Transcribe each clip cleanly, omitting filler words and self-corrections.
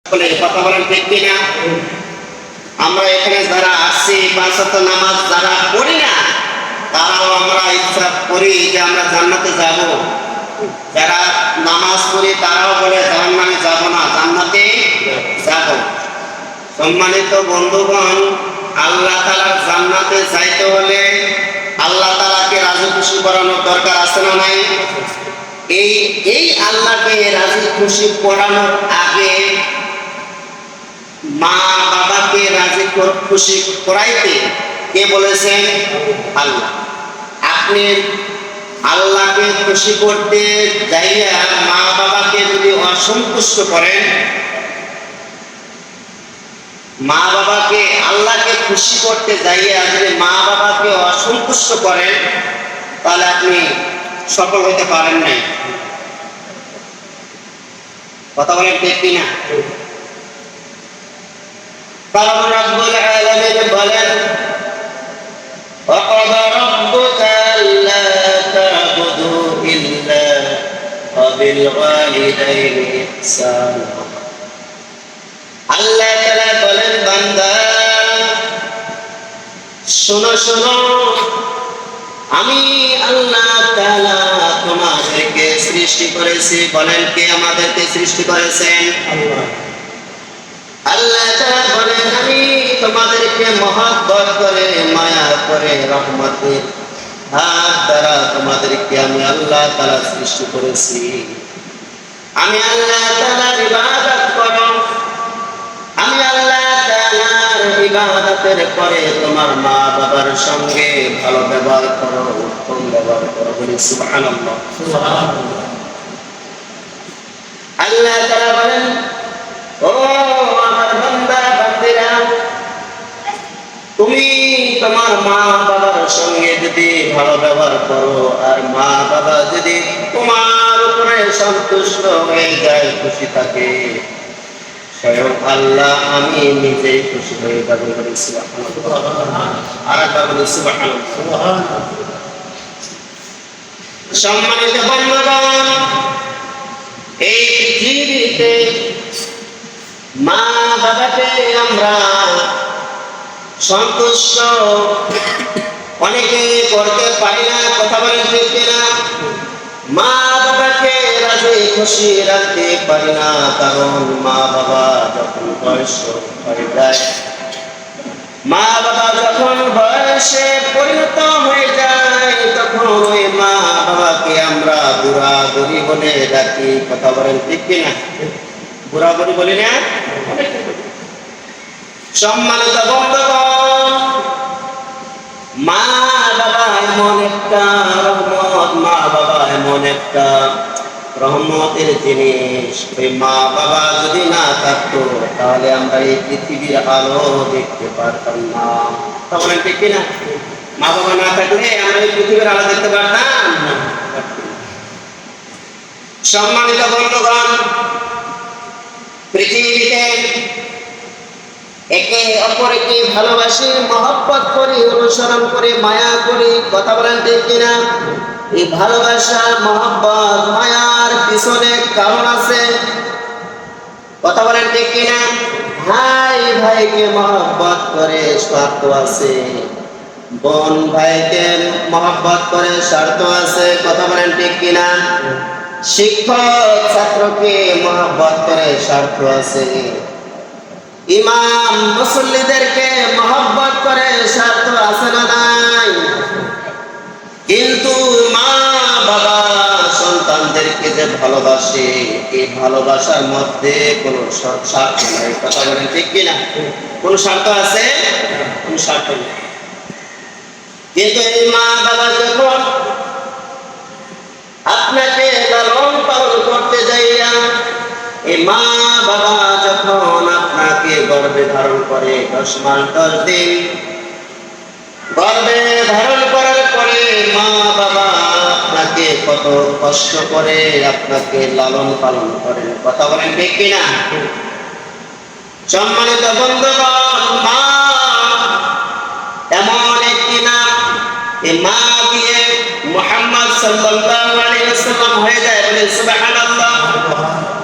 বলে কথা বলেন ঠিক কিনা? আমরা এখানে যারা আসছি পাঁচ ওয়াক্ত নামাজ যারা পড়ি না, তারাও আমরা ইচ্ছা করি যে আমরা জান্নাতে যাব। যারা নামাজ পড়ি তারাও বলে জাহান্নামে যাব না, জান্নাতে যাব। সম্মানিত বন্ধুগণ, আল্লাহ তাআলার জান্নাতে যাইতে হলে আল্লাহ তাআলাকে রাজি খুশি করানোর দরকার আছে না নাই? এই আল্লাহকে রাজি খুশি করানোর আগে মা বাবাকে রাজি খুশি করাইতে কে বলেছেন? আল্লাহ। আপনি আল্লাহকে খুশি করতে যাইয়া মা বাবাকে যদি অসন্তুষ্ট করেন, মা বাবাকে আল্লাহকে খুশি করতে যাইয়া যদি মা বাবাকে অসন্তুষ্ট করেন, তাহলে আপনি সফল হতে পারেন নাই। কথা বলেন ঠিক কিনা? কারণ রব্বুল আলামিন বলেন, وَقَضَى رَبُّكَ أَلَّا تَعْبُدُوا إِلَّا وَبِالْوَالِدَيْنِ إِحْسَانًا। আল্লাহ তাআলা বলেন, বান্দা শোনো শোনো, আমি আল্লাহ তাআলা তোমাদেরকে সৃষ্টি করেছি। বলেন, কে আমাদেরকে সৃষ্টি করেছেন? আল্লাহ। আল্লাহ তাআলা বলেন, আমি তোমাদেরকে মহব্বত করে মায়া করে রহমতের হাত দ্বারা তোমাদেরকে আমি আল্লাহ তাআলা সৃষ্টি করেছি। আমি আল্লাহ তাআলার ইবাদত করো। আমি আল্লাহ তাআলার ইবাদতের পরে তোমার মা বাবার সঙ্গে ভালো ব্যবহার করো, উত্তম ব্যবহার করো। বলি সুবহানাল্লাহ। সুবহানাল্লাহ। আল্লাহ তাআলা বলেন, ও আমার বান্দা বান্দিরা, তুমি তোমার মা বাবার সঙ্গে যদি ভালো ব্যবহার করো, আর মা বাবা যদি তোমার উপরে সন্তুষ্ট হয়ে যায়, খুশি থাকে, স্বয়ং আল্লাহ আমি নিজেই খুশি হয়ে যাব। আর একবার বলি সুবহানাল্লাহ। সম্মানিত বন্ধুগণ, এই পৃথিবীতে মা বাবাকে আমরা সন্তুষ্ট অনেকে করতে পারি না। কথা বলেন ঠিক কিনা? মা বাবাকে রাজি খুশি রাখতে পারি না, কারণ মা বাবা যখন বয়স হয়ে যায়, মা বাবা যখন বয়সে পরিণত হয়ে যায়, তখন ওই মা বাবাকে আমরা বুড়া বুড়ি বলে ডাকি। কথা বলেন ঠিক কিনা? বুড়া বুড়ি বলি না? সম্মানিত বন্ধুগণ, মা বাবা এমন একটা রহমত, মা বাবা এমন একটা রহমতের জিনিস। ওই মা বাবা যদি না থাকতো, তাহলে আমরা এই পৃথিবীর আলো দেখতে পারতাম না। তাহলে ঠিক কিনা? মা বাবা না থাকলে আমরা এই পৃথিবীর আলো দেখতে পারতাম না। সম্মানিত বন্ধুগণ, পৃথিবীতে একে অপরকে ভালোবাসি, মহব্বত করি, অনুসরণ করি, মায়া করি। কথা বলেন ঠিক কিনা? এই ভালোবাসা, মহব্বত, মায়ার পিছনে কারণ আছে। কথা বলেন ঠিক কিনা? ভাই ভাইকে মহব্বত করে, স্বার্থ আছে। বোন ভাইকে মহব্বত করে, স্বার্থ আছে। কথা বলেন ঠিক কিনা? শিক্ষক ছাত্রকে মহব্বত করে, স্বার্থ আছে। ইমাম মুসল্লিদেরকে মহব্বত করে, স্বার্থ আছে না নাই? কিন্তু মা বাবা সন্তানদেরকে যে ভালোবাসে, এই ভালোবাসার মধ্যে কোনো স্বার্থ নাই। কথা বলেন ঠিক কিনা? কোন স্বার্থ আছে? কোন স্বার্থ নেই। কিন্তু এই মা বাবা যখন আপনাকে লালন পালন করতে যাইয়া, এই মা বাবা যখন আপনাকে গর্ভে ধারণ করে 10 মাস 10 দিন, গর্ভে ধারণ করার পরে মা বাবা আপনাকে কত কষ্ট করে আপনাকে লালন পালন করেন। কথা বলেন ঠিক কিনা? সম্মানিত বন্ধুগণ, মা এমন একটি নাম, এই মা দিয়ে মুহাম্মদ সাল্লাল্লাহু আলাইহি ওয়াসাল্লাম হয়ে যায়। বলে সুবহানাল্লাহ।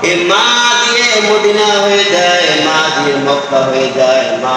এই মা দিয়ে মদিনা হয়ে যায়, মা দিয়ে মক্কা হয়ে যায়, মা